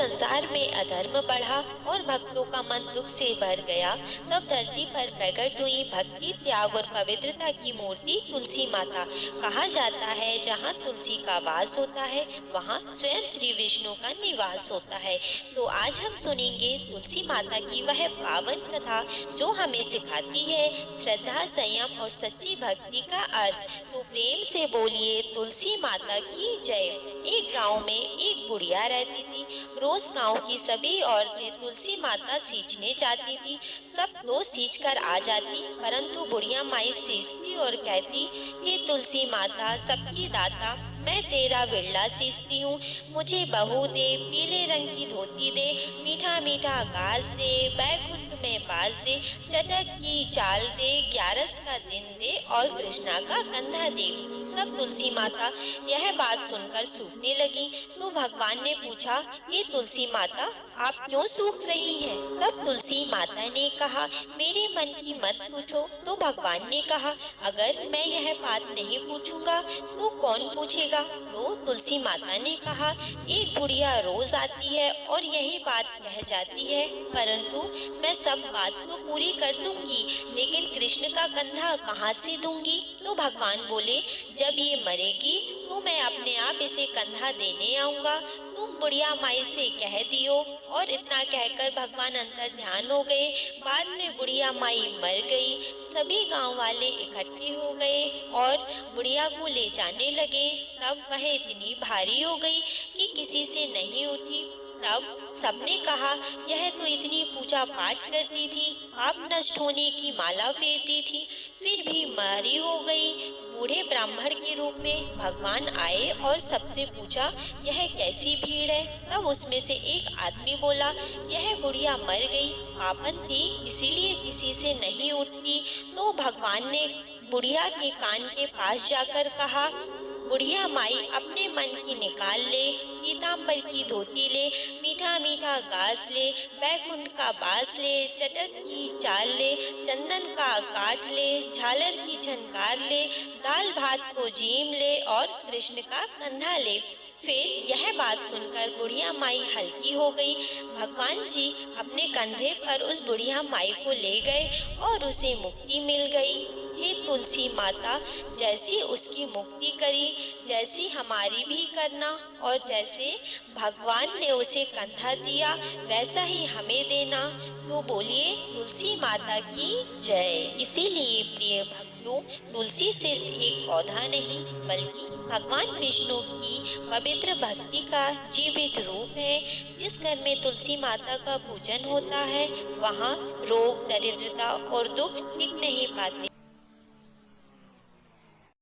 संसार में अधर्म बढ़ा और भक्तों का मन दुख से भर गया, तब धरती पर प्रकट हुई भक्ति, त्याग और पवित्रता की मूर्ति तुलसी माता। कहा जाता है जहाँ तुलसी का वास होता है वहाँ स्वयं श्री विष्णु का निवास होता है। तो आज हम सुनेंगे तुलसी माता की वह पावन कथा जो हमें सिखाती है श्रद्धा, संयम और सच्ची भक्ति का अर्थ। तो प्रेम से बोलिए तुलसी माता की जय। एक गांव में एक बुढ़िया रहती थी। रोज गांव की सभी औरतें तुलसी माता सींचने जाती थी। सब रोज सींच कर आ जाती, परंतु बुढ़िया माई सींचती और कहती, हे तुलसी माता सबकी दाता, मैं तेरा विरला सींचती हूँ, मुझे बहू दे, पीले रंग की धोती दे, मीठा मीठा घास दे, बैकुंठ में बास दे, चटक की चाल दे, 11 का दिन दे और कृष्णा का कंधा दे। तब तुलसी माता यह बात सुनकर सूखने लगी। तो भगवान ने पूछा, ये तुलसी माता आप क्यों सूख रही हैं? तब तुलसी माता ने कहा, मेरे मन की मत पूछो। तो भगवान ने कहा, अगर मैं यह बात नहीं पूछूंगा तो कौन पूछेगा? तो तुलसी माता ने कहा, एक बुढ़िया रोज आती है और यही बात कह जाती है, परंतु मैं सब बात तो पूरी कर दूंगी, लेकिन कृष्ण का कंधा कहाँ से दूंगी? तो भगवान बोले, जब ये मरेगी तो मैं अपने आप इसे कंधा देने आऊंगा, तुम बुढ़िया माई से कह दियो। और इतना कहकर भगवान अंतर ध्यान हो गए। बाद में बुढ़िया माई मर गई। सभी गांव वाले इकट्ठे हो गए और बुढ़िया को ले जाने लगे। तब वह इतनी भारी हो गई कि किसी से नहीं उठी। तब सबने कहा, यह तो इतनी पूजा पाठ करती थी, पाप नष्ट होने की माला फेरती थी, फिर भी मरी हो गई। बूढ़े ब्राह्मण के रूप में भगवान आए और सबसे पूछा, यह कैसी भीड़ है? तब उसमें से एक आदमी बोला, यह बुढ़िया मर गई, पापन थी इसीलिए किसी से नहीं उठती। तो भगवान ने बुढ़िया के कान के पास जाकर कहा, बुढ़िया माई अपने मन की निकाल ले, पीताम्बर की धोती ले, मीठा मीठा घास ले, बैकुंठ का बास ले, चटक की चाल ले, चंदन का काट ले, झालर की झनकार ले, दाल भात को जीम ले और कृष्ण का कंधा ले। फिर यह बात सुनकर बुढ़िया माई हल्की हो गई। भगवान जी अपने कंधे पर उस बुढ़िया माई को ले गए और उसे मुक्ति मिल गई। हे तुलसी माता, जैसी उसकी मुक्ति करी, जैसी हमारी भी करना, और जैसे भगवान ने उसे कंधा दिया वैसा ही हमें देना। तो बोलिए तुलसी माता की जय। इसीलिए प्रिय भक्तों, तुलसी सिर्फ एक पौधा नहीं बल्कि भगवान विष्णु की पवित्र भक्ति का जीवित रूप है। जिस घर में तुलसी माता का पूजन होता है वहाँ रोग, दरिद्रता और दुख टिक नहीं पाते।